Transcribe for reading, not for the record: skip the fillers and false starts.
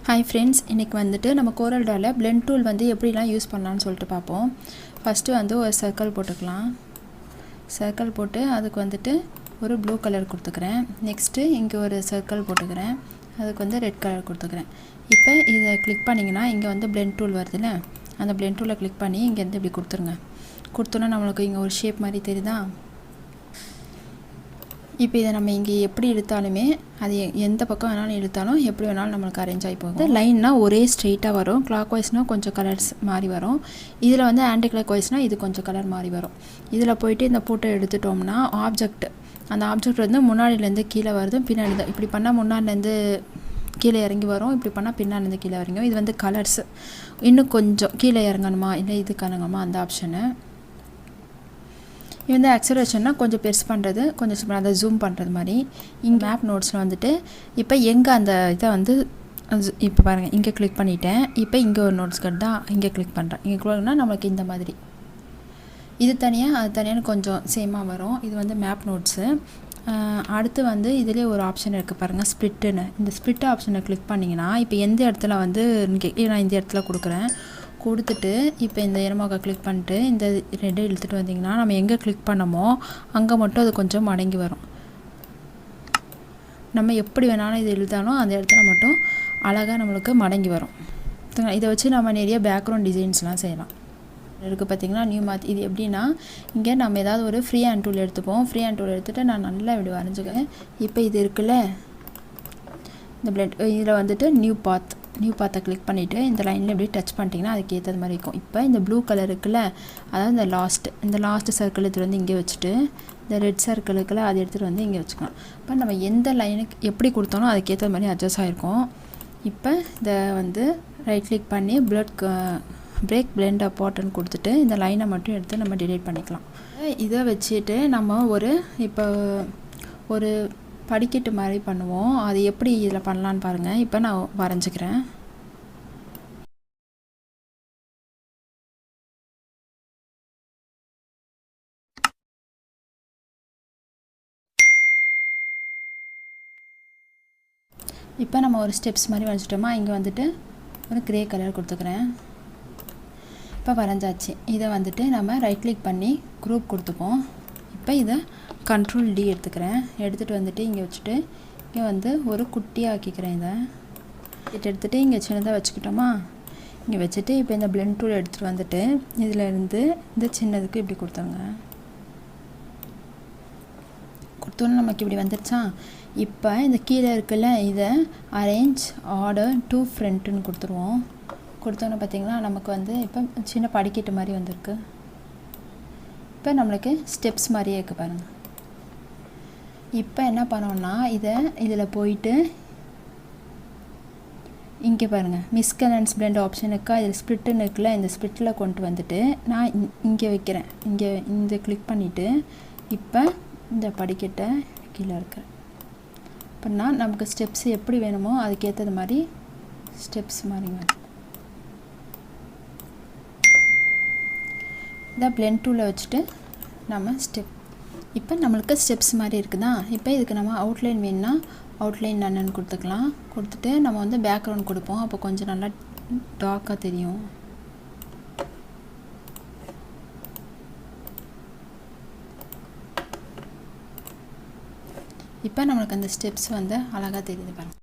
Hi friends, இன்னைக்கு வந்துட்டு நம்ம Coreldraw blend tool வந்து எப்படிலாம் யூஸ் பண்ணலாம்னு சொல்லிட்டு பார்ப்போம். ஃபர்ஸ்ட் வந்து ஒரு சர்க்கிள் போட்டுக்கலாம். சர்க்கிள் போட்டு அதுக்கு வந்துட்டு ஒரு ப்ளூ கலர் கொடுத்துக்கிறேன். நெக்ஸ்ட் இங்க ஒரு சர்க்கிள் போட்டுக்கிறேன். அதுக்கு வந்து ரெட் கலர் கொடுத்துக்கிறேன். இப்போ இத கிளிக் பண்ணீங்கனா இங்க வந்து blend tool வருதுல. அந்த blend tool கிளிக் பண்ணி இங்க இருந்து இப்படி கொடுத்துருங்க. கொடுத்தோம்னா நமக்கு இங்க ஒரு ஷேப் மாதிரி தெரியுதா? இப்போ இத நம்ம இங்க எப்படி இழுத்தாலுமே அது எந்த பக்கம் வேணாலும் இழுத்தாலும் எப்படி வேணாலும் நமக்கு அரேஞ்ச் ஆகி போகும். இந்த லைன்னா ஒரே ஸ்ட்ரைட்டா வரும். கிளாக் வைஸ்னா கொஞ்சம் கலர்ஸ் மாறி வரும். இதுல வந்து ஆன்டி கிளாக் வைஸ்னா இது கொஞ்சம் கலர் மாறி வரும். இதுல போய்ட்டு இந்த போட்டோ எடுத்துட்டோம்னா ஆப்ஜெக்ட் அந்த ஆப்ஜெக்ட் வந்து முன்னாடில இருந்து கீழ வருது பின்னாடி இப்படி பண்ணா முன்னாடில இருந்து கீழ இறங்கி வரும். இப்படி பண்ணா பின்னாடி இருந்து கீழ இறங்கும். இது வந்து கலர்ஸ். இன்னும் கொஞ்சம் கீழ இறங்கணுமா இல்ல இதுக்கு இறங்கணுமா அந்த ஆப்ஷன். இந்த ஆக்சலரேஷன்னா கொஞ்சம் பெருசு பண்றது கொஞ்சம் அத ஜூம் பண்றது மாதிரி இங்க மேப் நோட்ஸ்ல வந்துட்டு இப்போ எங்க அந்த இத வந்து இப்போ பாருங்க இங்க கிளிக் பண்ணிட்டேன். இப்போ இங்க ஒரு நோட்ஸ் கட்டா இங்க கிளிக் பண்றேன். இங்க கிளிக்னா நமக்கு இந்த மாதிரி இது தனியா அது தனியா கொஞ்சம் சேமா வரும். இது வந்து மேப் நோட்ஸ். அடுத்து வந்து இதிலே ஒரு ஆப்ஷன் இருக்கு பாருங்க ஸ்ப்ளிட்னு. இந்த ஸ்ப்ளிட் ஆப்ஷனை கிளிக் பண்ணீங்கனா இப்போ எந்த இடத்துல வந்து நான் இந்த இடத்துல கொடுக்கிறேன். கொடுத்துட்டு இப்போ இந்த எரமாக்க கிளிக் பண்ணிட்டு இந்த ரெட் இழுத்துட்டு வந்தீங்கன்னா நம்ம எங்க கிளிக் பண்ணமோ அங்க மட்டும் அது கொஞ்சம் மடங்கி வரும். நம்ம எப்படி வேணாலும் இது இழுத்தாலும் அந்த இடத்துல மட்டும் அழகா நமக்கு மடங்கி வரும். இத வச்சு நம்ம நிறைய பேக்ரவுண்ட் டிசைன்ஸ்லாம் செய்யலாம். இருக்கு பாத்தீங்களா நியூ மாத் இது எப்படினா இங்க நம்ம ஏதாவது ஒரு ஃப்ரீ ஹேண்ட் டூல் எடுத்துப்போம். ஃப்ரீ ஹேண்ட் டூல் எடுத்துட்டு நான் நல்லா இப்படி வரைஞ்சுக்கிறேன். இப்போ இது இருக்குல இந்த blend இதுல வந்துட்டு நியூ பாத்தை கிளிக் பண்ணிட்டு இந்த லைன்ல இப்படி டச் பண்ணிட்டீங்கன்னா அதுக்கு ஏத்த மாதிரி இருக்கும். இப்போ இந்த ப்ளூ கலர் இருக்குல அதாவது இந்த லாஸ்ட் சர்க்கிள் எடுத்து வந்து இங்க வச்சிட்டு இந்த ரெட் சர்க்கிள் இருக்குல அதை எடுத்து வந்து இங்க வச்சுக்கலாம். இப்போ நம்ம எந்த லைனுக்கு எப்படி கொடுத்தோனோ அதுக்கு ஏத்த மாதிரி அட்ஜஸ்ட் ஆயிருக்கும். இப்போ இத வந்து ரைட் கிளிக் பண்ணி பிரேக் blend apart ன்னு கொடுத்துட்டு இந்த லைனை மட்டும் எடுத்து நம்ம delete பண்ணிக்கலாம். இத வச்சிட்டு நம்ம இப்போ ஒரு படிக்கட்டு மாதிரி பண்ணுவோம். அது எப்படி இதல பண்ணலாம்னு பாருங்க. இப்போ நான் வரைஞ்சுக்கிறேன். இப்போ நம்ம ஒரு ஸ்டெப்ஸ் மாதிரி வரைஞ்சிட்டோமா இங்க வந்துட்டு ஒரு கிரே கலர் கொடுத்துக்கிறேன். இப்போ வரைஞ்சாச்சு. இத வந்துட்டு நம்ம ரைட் கிளிக் பண்ணி குரூப் கொடுத்துப்போம். இப்போ இத கண்ட்ரோல் D எடுத்துக்கிறேன். எடுத்துட்டு வந்துட்டு இங்க வச்சிட்டு இங்க வந்து ஒரு குட்டியா ஆக்கிக்கிறேன் இத. எடுத்துட்டு இங்க சின்னதா வச்சுக்கிட்டோமா இங்க வச்சிட்டு இப்போ இந்த blend tool எடுத்துட்டு வந்துட்டு இதுல இருந்து இந்த சின்னதுக்கு இப்படி கொடுத்துங்க. கொடுத்தோம்னா நமக்கு இப்படி வந்துருச்சா? இப்போ இந்த கீழ இருக்குல இத அரேஞ்ச் ஆர்டர் டு ஃப்ரண்ட் ன்னு கொடுத்துருவோம். கொடுத்தோம்னா பாத்தீங்களா நமக்கு வந்து இப்போ சின்ன படிக்கட்டு மாதிரி வந்திருக்கு. இப்போ நமக்கு ஸ்டெப்ஸ் மாதிரியே இருக்கு பாருங்க. இப்போ என்ன பண்ணனும்னா இதுல போய்ட்டு இங்க பாருங்க மிஸ்கலன்ஸ் blend ஆப்ஷன் இருக்கா இதுல ஸ்ப்ளிட் ன்னு இருக்குல இந்த ஸ்ப்ளிட்ல கொண்டு வந்துட்டு நான் இங்க வைக்கிறேன். இங்க இந்த கிளிக் பண்ணிட்டு இப்போ இந்த படிக்கட்ட கீழ வைக்கிறேன். பண்ணா நமக்கு ஸ்டெப்ஸ் எப்படி வேணுமோ அதுக்கு ஏத்த மாதிரி ஸ்டெப்ஸ் மாதிரி வரும். இந்த blend tool வச்சிட்டு நம்ம ஸ்டெப் இப்போ நமக்கு ஸ்டெப்ஸ் மாதிரி இருக்குதா? இப்போ இதுக்கு நம்ம அவுட்லைன் வேணும்னா அவுட்லைன் நன்னு கொடுத்துக்கலாம். கொடுத்துட்டு நம்ம வந்து பேக்ரவுண்ட் கொடுப்போம். அப்ப கொஞ்சம் நல்லா டார்க்கா தெரியும். இப்போ நமக்கு அந்த ஸ்டெப்ஸ் வந்து அழகா தெரியுது பாருங்க.